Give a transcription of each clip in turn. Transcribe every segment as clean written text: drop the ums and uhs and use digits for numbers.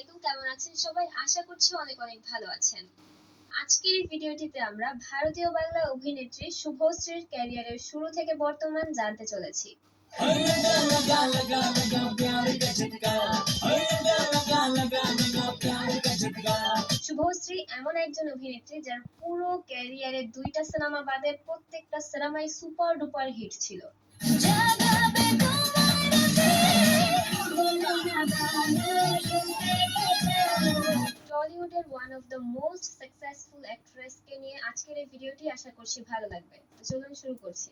আলাইকুম, কেমন আছেন সবাই? আশা করছি অনেক অনেক ভালো আছেন। আজকের এই ভিডিওটিতে আমরা ভারতীয় বাংলা অভিনেত্রী শুভশ্রীর ক্যারিয়ারের শুরু থেকে বর্তমান জানতে চলেছি। শুভশ্রী এমন একজন অভিনেত্রী যার পুরো ক্যারিয়ারে 2টা সিনেমা বাদে প্রত্যেকটা সিনেমাই সুপার ডুপার হিট ছিল। টলিউডের one of the most successful অ্যাক্ট্রেসকে নিয়ে আজকের এই ভিডিওটি আশা করছি ভালো লাগবে। তো চলুন শুরু করছি।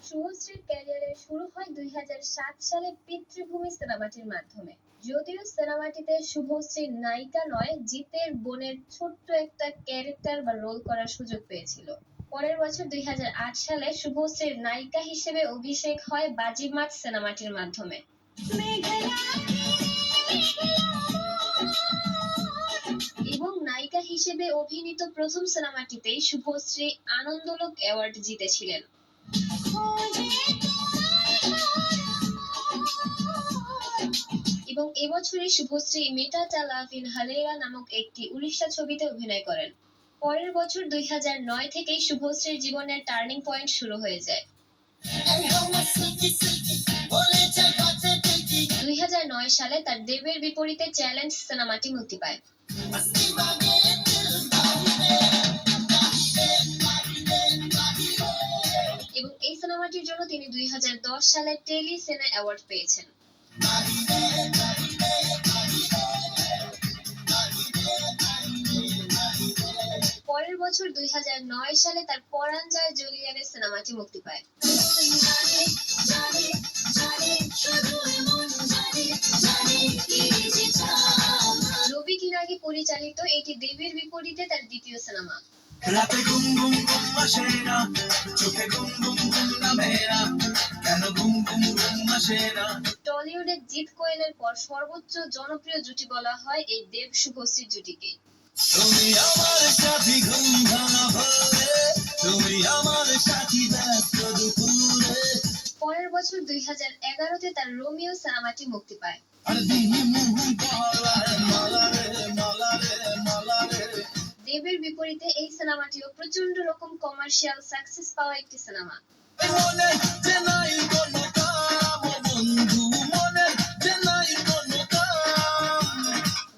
শুভশ্রীর ক্যারিয়ারের শুরু হয় 2007 সালে পিতৃভূমি সিনেমাটির মাধ্যমে। যদিও সিনেমাটিতে শুভশ্রী নায়িকা নয়, জিতের বোনের ছোট্ট একটা ক্যারেক্টার বা রোল করার সুযোগ পেয়েছিল। পরের বছর 2008 সালে শুভশ্রীর নায়িকা হিসেবে অভিষেক হয় বাজিমাত সিনেমাটির মাধ্যমে। এবং নায়িকা হিসেবে অভিনীত প্রথম সিনেমাটিতেই শুভশ্রী আনন্দলোক অ্যাওয়ার্ড জিতেছিলেন। এবং এবছরই শুভশ্রী মেটা টা লাভ ইন হালেরা নামক একটি উড়িষ্যা ছবিতে অভিনয় করেন। পরের বছর 2009 থেকেই শুভশ্রীর জীবনের টার্নিং পয়েন্ট শুরু হয়ে যায়। 2009 সালে তার দেবের বিপরীতে চ্যালেঞ্জ সিনেমাটি মুক্তি পায়। এবং এই সিনেমাটির জন্য তিনি 2010 সালে টেলি সিনে অ্যাওয়ার্ড পেয়েছেন। পরের বছর 2009 সালে তার পরাণ যায় জলিয়ানে সিনেমাটি মুক্তি পায়। রবি কিরাগি পরিচালিত এটি দেবের বিপরীতে তার দ্বিতীয় সিনেমা। টলিউডে জিৎ কোয়েলের পর সর্বোচ্চ জনপ্রিয় জুটি বলা হয় এই দেব শুভশ্রী জুটিকে। পরের বছর 2011-তে তার রোমিও সিনেমাটি মুক্তি পায়। দেবের বিপরীতে এই সিনেমাটিও প্রচন্ড রকম কমার্শিয়াল সাকসেস পাওয়া একটি সিনেমা।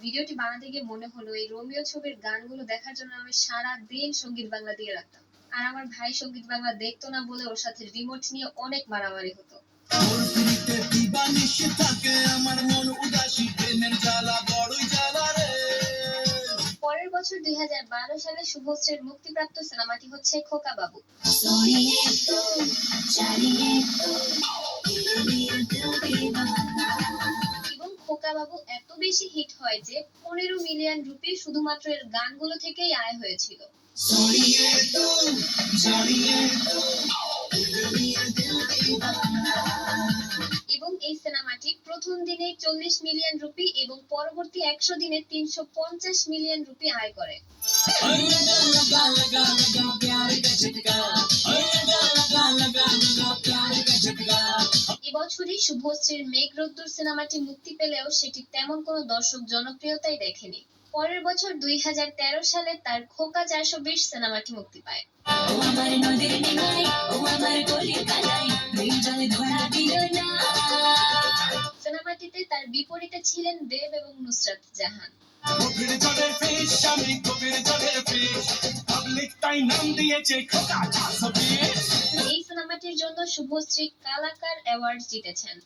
ভিডিওটি বানাতে গিয়ে মনে হলো এই রোমিও ছবির গানগুলো দেখার জন্য আমি সারা দিন সঙ্গীত বাংলা দিয়ে রাখতাম, আর আমার ভাই সঙ্গীত বাংলা দেখতো না বলে ওর সাথে রিমোট নিয়ে অনেক মারামারি হতো। পরের বছর 2012 সালে শুভশ্রীর মুক্তিপ্রাপ্ত সিনেমাটি হচ্ছে খোকা বাবু। এবং খোকা বাবু এত বেশি হিট হয় যে 15 মিলিয়ন রুপি শুধুমাত্র এর গানগুলো থেকেই আয় হয়েছিল। এবং এই সিনেমাটি প্রথম দিনে 40 মিলিয়ন রুপি এবং পরবর্তী 100 দিনে 350 মিলিয়ন রুপি আয় করে। এবছরই শুভশ্রীর মেঘ রোদ্দুর সিনেমাটি মুক্তি পেলেও সেটি তেমন কোনো দর্শক জনপ্রিয়তাই দেখেনি। পরের বছর 2013 সালে তার খোকা 420 সিনেমাটি মুক্তি পায়। সিনেমাটিতে তার বিপরীতে ছিলেন দেব এবং নুসরাত জাহান। এই সিনেমাটির জন্য শুভশ্রী কালাকার অ্যাওয়ার্ড জিতেছেন।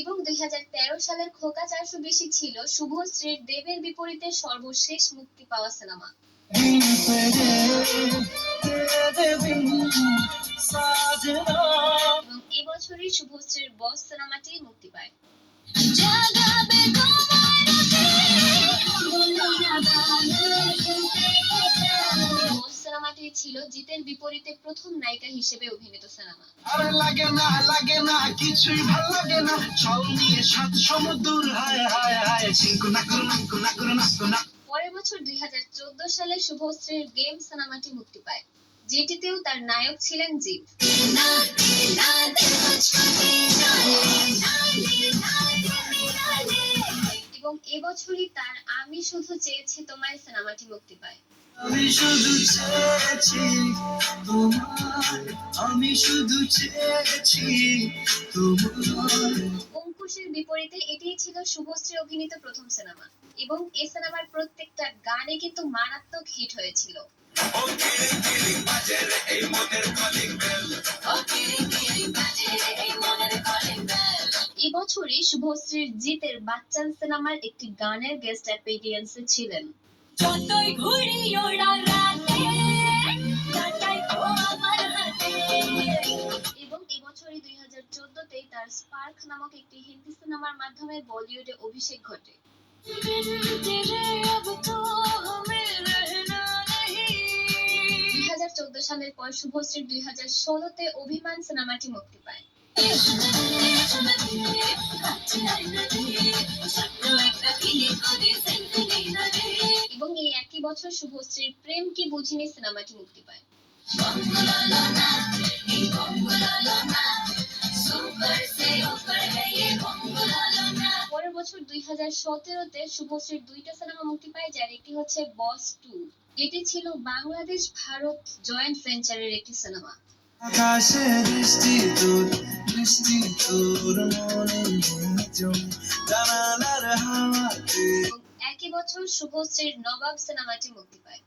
এবং 2013 সালের খোকা 420 ছিল শুভশ্রীর দেবের বিপরীতে সর্বশেষ মুক্তি পাওয়া সিনেমা। এবং এবছরই শুভশ্রীর বস সিনেমাটি মুক্তি পায়। বস সিনেমাটি ছিল জিতের বিপরীতে প্রথম নায়িকা হিসেবে অভিনীত সিনেমা। পরের বছর 2014 সালে শুভশ্রীর গেম সিনেমাটি মুক্তি পায়, যেটিতেও তার নায়ক ছিলেন জিৎ। এবং এবছরই তার আমি শুধু চেয়েছি তোমায় সিনেমাটি মুক্তি পায়। আমি শুধু চেয়েছি তোমার, আমি শুধু চেয়েছি তোমার। অঙ্কুশের বিপরীতে এটিই ছিল শুভশ্রী অভিনীত প্রথম সিনেমা, এবং এই সিনেমার প্রত্যেকটা গানে কিন্তু মারাত্মক হিট হয়েছিল। এবছরই শুভশ্রীর জিতের বাচ্চান সিনেমার একটি গানের গেস্ট অ্যাপিয়ারেন্সে ছিলেন। যতই ঘুরি ওরা রাতে, কাটাই তো আমার হাতে। এবং এবছরই 2014তেই তার স্পার্ক নামক একটি হিন্দি সিনেমার মাধ্যমে বলিউডে অভিষেক ঘটে। तेरे अब तो हमें रहना नहीं। 2014 সালের পর শুভশ্রীর 2016তে অভিমান সিনেমাটি মুক্তি পায়। এবং এই একই বছর শুভশ্রীর প্রেম কি বুঝিনি সিনেমাটি মুক্তি পায়। পরের বছর 2017তে শুভশ্রীর দুইটা সিনেমা মুক্তি পায়, যার একটি হচ্ছে বস 2। এটি ছিল বাংলাদেশ ভারত জয়েন্ট ভেঞ্চারের একটি সিনেমা। আকাশে দৃষ্টি তোর মনে নিঝুম জানালার হাওয়াতে। এবং একই বছর শুভশ্রীর নবাব সিনেমাটি মুক্তি পায়।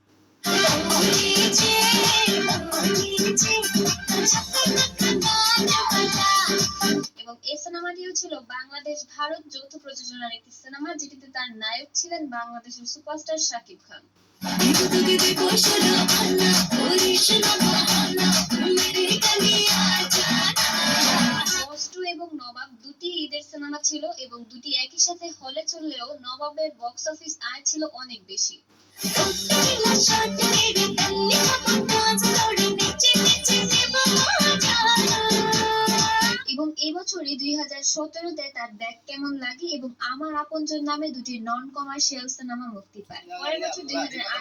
এবং এই সিনেমাটিও ছিল বাংলাদেশ ভারত যৌথ প্রযোজনার একটি সিনেমা, যেটিতে তার নায়ক ছিলেন বাংলাদেশের সুপারস্টার শাকিব খান। বস 2 এবং নবাব দুটি ঈদের সিনেমা ছিল, এবং দুটি একই সাথে হলে চললেও নবাবের বক্স অফিস আয় ছিল অনেক বেশি। এবং এবছরই 2017তে তার দেখ কেমন লাগে এবং আমার আপনজন নামে দুটি নন কমার্শিয়াল সিনেমা মুক্তি পায়। পরের বছর 2018